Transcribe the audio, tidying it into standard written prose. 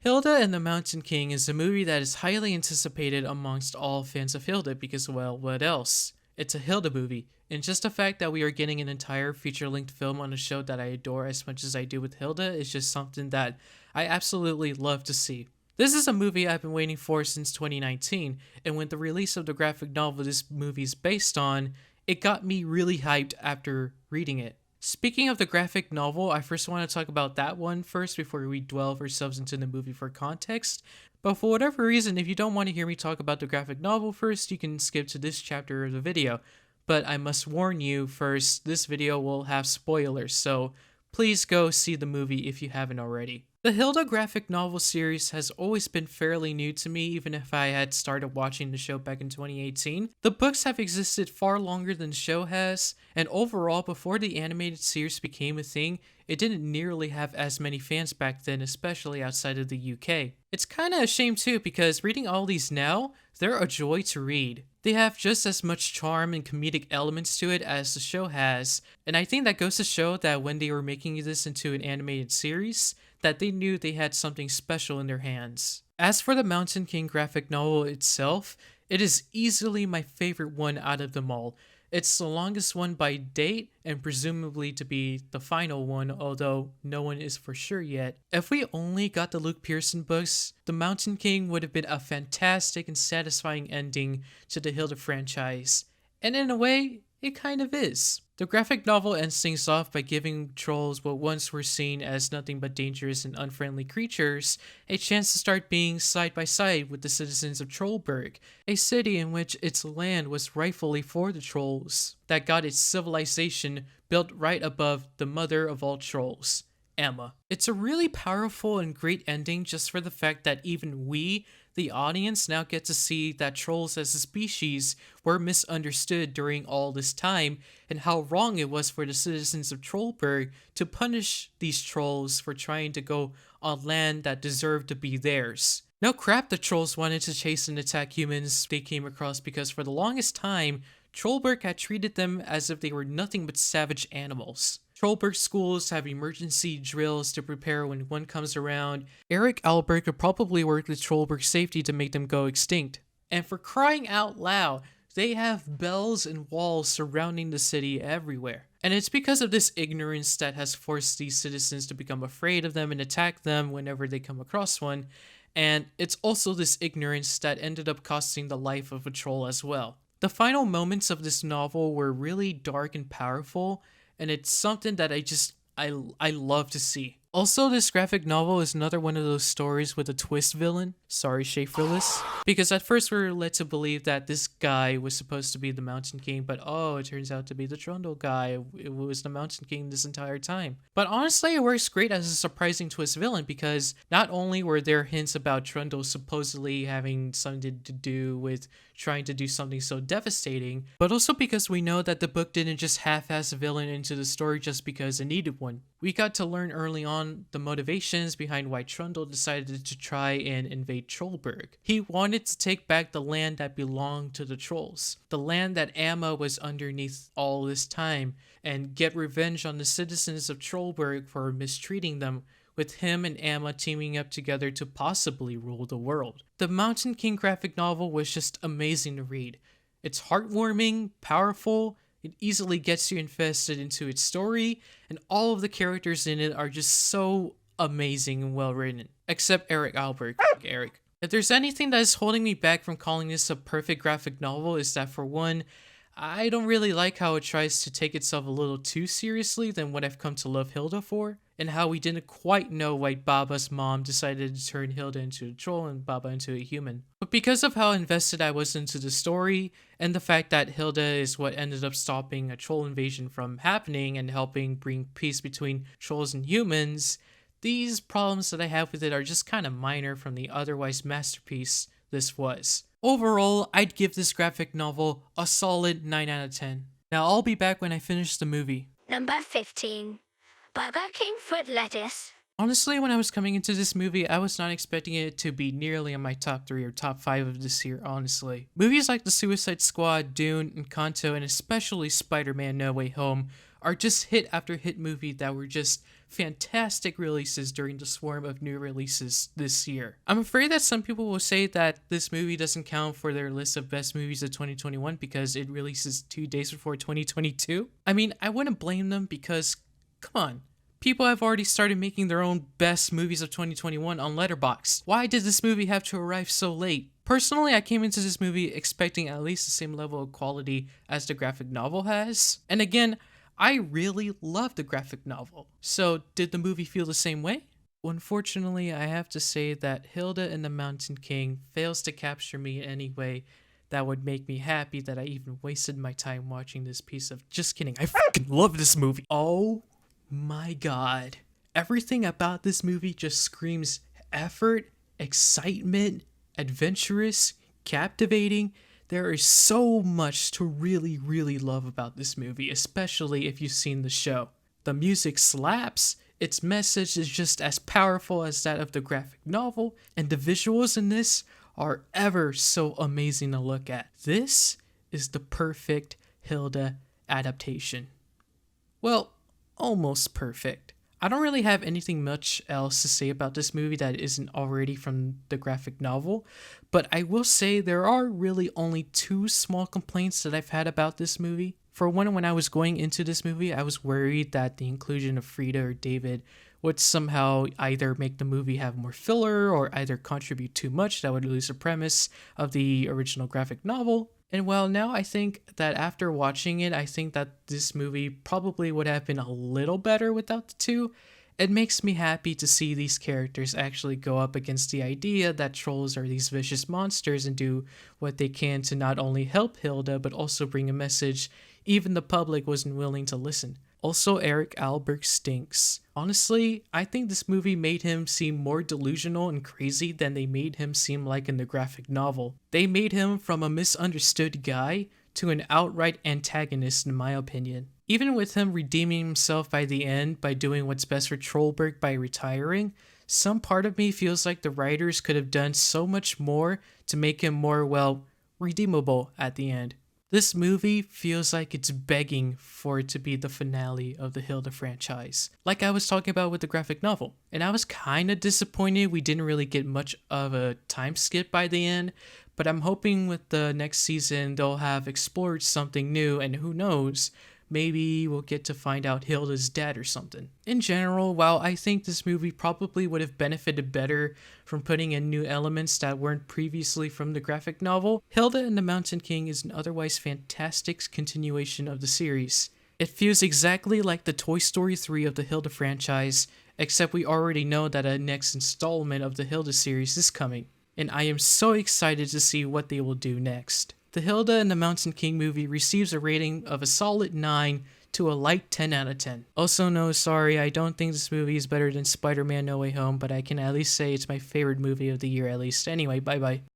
Hilda and the Mountain King is a movie that is highly anticipated amongst all fans of Hilda because, well, what else? It's a Hilda movie, and just the fact that we are getting an entire feature-length film on a show that I adore as much as I do with Hilda is just something that I absolutely love to see. This is a movie I've been waiting for since 2019, and with the release of the graphic novel this movie is based on, it got me really hyped after reading it. Speaking of the graphic novel, I first want to talk about that one first before we delve ourselves into the movie for context. But for whatever reason, if you don't want to hear me talk about the graphic novel first, you can skip to this chapter of the video. But I must warn you first, this video will have spoilers, so please go see the movie if you haven't already. The Hilda graphic novel series has always been fairly new to me, even if I had started watching the show back in 2018. The books have existed far longer than the show has, and overall, before the animated series became a thing, it didn't nearly have as many fans back then, especially outside of the UK. It's kinda a shame too, because reading all these now, they're a joy to read. They have just as much charm and comedic elements to it as the show has, and I think that goes to show that when they were making this into an animated series, that they knew they had something special in their hands. As for the Mountain King graphic novel itself, it is easily my favorite one out of them all. It's the longest one by date, and presumably to be the final one, although no one is for sure yet. If we only got the Luke Pearson books, The Mountain King would have been a fantastic and satisfying ending to the Hilda franchise. And in a way, it kind of is. The graphic novel ends things off by giving trolls what once were seen as nothing but dangerous and unfriendly creatures a chance to start being side by side with the citizens of Trollberg, a city in which its land was rightfully for the trolls, that got its civilization built right above the mother of all trolls, Emma. It's a really powerful and great ending just for the fact that even we, the audience, now get to see that trolls as a species were misunderstood during all this time, and how wrong it was for the citizens of Trollberg to punish these trolls for trying to go on land that deserved to be theirs. No crap the trolls wanted to chase and attack humans they came across, because for the longest time, Trollberg had treated them as if they were nothing but savage animals. Trollberg schools have emergency drills to prepare when one comes around. Eric Albert could probably work with Trollberg safety to make them go extinct. And for crying out loud, they have bells and walls surrounding the city everywhere. And it's because of this ignorance that has forced these citizens to become afraid of them and attack them whenever they come across one. And it's also this ignorance that ended up costing the life of a troll as well. The final moments of this novel were really dark and powerful, and it's something that I love to see. Also, this graphic novel is another one of those stories with a twist villain. Sorry, Shay Phyllis. Because at first we were led to believe that this guy was supposed to be the Mountain King, but oh, it turns out to be the Trundle guy. It was the Mountain King this entire time. But honestly, it works great as a surprising twist villain, because not only were there hints about Trundle supposedly having something to do with trying to do something so devastating, but also because we know that the book didn't just half-ass a villain into the story just because it needed one. We got to learn early on the motivations behind why Trundle decided to try and invade Trollberg. He wanted to take back the land that belonged to the trolls, the land that Amma was underneath all this time, and get revenge on the citizens of Trollberg for mistreating them, with him and Amma teaming up together to possibly rule the world. The Mountain King graphic novel was just amazing to read. It's heartwarming, powerful, it easily gets you invested into its story, and all of the characters in it are just so amazing and well written. Except Eric Albert. Eric. If there's anything that is holding me back from calling this a perfect graphic novel, is that for one, I don't really like how it tries to take itself a little too seriously than what I've come to love Hilda for, and how we didn't quite know why Baba's mom decided to turn Hilda into a troll and Baba into a human. But because of how invested I was into the story, and the fact that Hilda is what ended up stopping a troll invasion from happening and helping bring peace between trolls and humans, these problems that I have with it are just kind of minor from the otherwise masterpiece this was. Overall, I'd give this graphic novel a solid 9 out of 10. Now I'll be back when I finish the movie. Number 15. Burger King Fruit Lettuce. Honestly, when I was coming into this movie, I was not expecting it to be nearly on my top 3 or top 5 of this year, honestly. Movies like The Suicide Squad, Dune, Encanto, and especially Spider-Man No Way Home are just hit after hit movie that were just fantastic releases during the swarm of new releases this year. I'm afraid that some people will say that this movie doesn't count for their list of best movies of 2021 because it releases 2 days before 2022. I mean, I wouldn't blame them because, come on, people have already started making their own best movies of 2021 on Letterboxd. Why did this movie have to arrive so late? Personally, I came into this movie expecting at least the same level of quality as the graphic novel has. And again, I really love the graphic novel. So, did the movie feel the same way? Well, unfortunately, I have to say that Hilda and the Mountain King fails to capture me in any way that would make me happy that I even wasted my time watching this piece of... Just kidding, I fucking love this movie. Oh my god. Everything about this movie just screams effort, excitement, adventurous, captivating. There is so much to really, really love about this movie, especially if you've seen the show. The music slaps, its message is just as powerful as that of the graphic novel, and the visuals in this are ever so amazing to look at. This is the perfect Hilda adaptation. Well, almost perfect. I don't really have anything much else to say about this movie that isn't already from the graphic novel, but I will say there are really only 2 small complaints that I've had about this movie. For one, when I was going into this movie, I was worried that the inclusion of Frida or David would somehow either make the movie have more filler or either contribute too much that would lose the premise of the original graphic novel. And well, now I think that after watching it, I think that this movie probably would have been a little better without the 2. It makes me happy to see these characters actually go up against the idea that trolls are these vicious monsters and do what they can to not only help Hilda, but also bring a message even the public wasn't willing to listen. Also, Eric Alberg stinks. Honestly, I think this movie made him seem more delusional and crazy than they made him seem like in the graphic novel. They made him from a misunderstood guy to an outright antagonist in my opinion. Even with him redeeming himself by the end by doing what's best for Trollberg by retiring, some part of me feels like the writers could have done so much more to make him more, well, redeemable at the end. This movie feels like it's begging for it to be the finale of the Hilda franchise, like I was talking about with the graphic novel. And I was kind of disappointed we didn't really get much of a time skip by the end, but I'm hoping with the next season they'll have explored something new, and who knows, maybe we'll get to find out Hilda's dead or something. In general, while I think this movie probably would have benefited better from putting in new elements that weren't previously from the graphic novel, Hilda and the Mountain King is an otherwise fantastic continuation of the series. It feels exactly like the Toy Story 3 of the Hilda franchise, except we already know that a next installment of the Hilda series is coming, and I am so excited to see what they will do next. The Hilda and the Mountain King movie receives a rating of a solid 9 to a light 10 out of 10. Also, no, sorry, I don't think this movie is better than Spider-Man No Way Home, but I can at least say it's my favorite movie of the year at least. Anyway, bye bye.